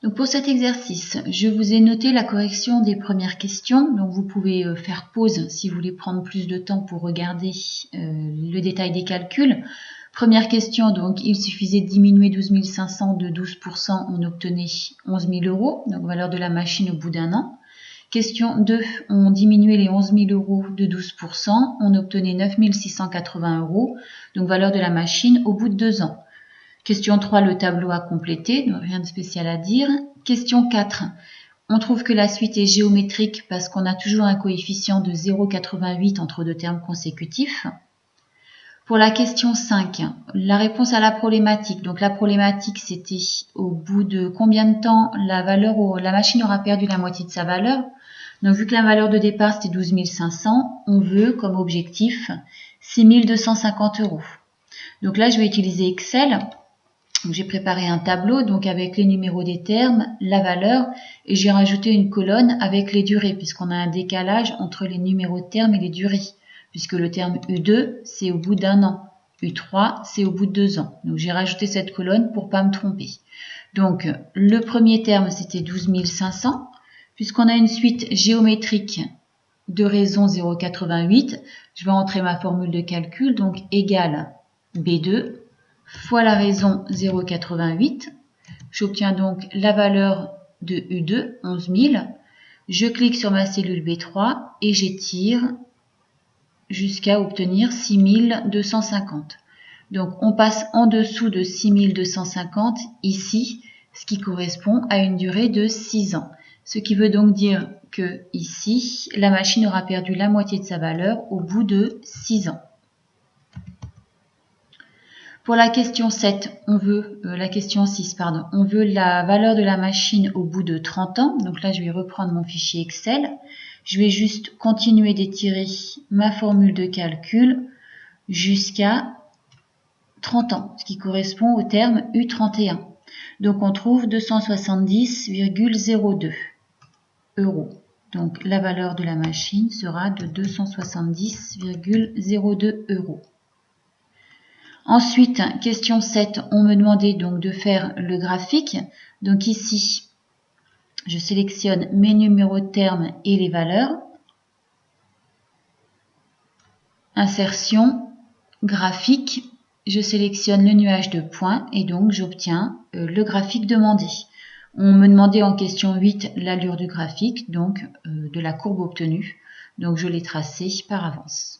Donc pour cet exercice, je vous ai noté la correction des premières questions. Donc vous pouvez faire pause si vous voulez prendre plus de temps pour regarder le détail des calculs. Première question, donc il suffisait de diminuer 12 500 de 12%, on obtenait 11 000 €, donc valeur de la machine au bout d'un an. Question 2, on diminuait les 11 000 € de 12%, on obtenait 9 680 €, donc valeur de la machine au bout de 2 ans. Question 3, le tableau à compléter, donc rien de spécial à dire. Question 4, on trouve que la suite est géométrique parce qu'on a toujours un coefficient de 0,88 entre deux termes consécutifs. Pour la question 5, la réponse à la problématique. Donc la problématique, c'était au bout de combien de temps la machine aura perdu la moitié de sa valeur. Donc vu que la valeur de départ, c'était 12 500, on veut comme objectif 6 250 €. Donc là, je vais utiliser Excel. J'ai préparé un tableau donc avec les numéros des termes, la valeur, et j'ai rajouté une colonne avec les durées puisqu'on a un décalage entre les numéros de termes et les durées, puisque le terme U2 c'est au bout d'un an, U3 c'est au bout de 2 ans. Donc j'ai rajouté cette colonne pour pas me tromper. Donc le premier terme c'était 12 500, puisqu'on a une suite géométrique de raison 0,88, je vais entrer ma formule de calcul, donc égale B2 fois la raison 0,88. J'obtiens donc la valeur de U2, 11 000. Je clique sur ma cellule B3 et j'étire jusqu'à obtenir 6 250. Donc on passe en dessous de 6 250 ici, ce qui correspond à une durée de 6 ans. Ce qui veut donc dire que ici, la machine aura perdu la moitié de sa valeur au bout de 6 ans. Pour la question 7, on veut la valeur de la machine au bout de 30 ans. Donc là, je vais reprendre mon fichier Excel. Je vais juste continuer d'étirer ma formule de calcul jusqu'à 30 ans, ce qui correspond au terme U31. Donc on trouve 270,02 €. Donc la valeur de la machine sera de 270,02 €. Ensuite, question 7, on me demandait donc de faire le graphique. Donc ici, je sélectionne mes numéros de termes et les valeurs. Insertion, graphique, je sélectionne le nuage de points et donc j'obtiens le graphique demandé. On me demandait en question 8 l'allure du graphique, donc de la courbe obtenue. Donc je l'ai tracé par avance.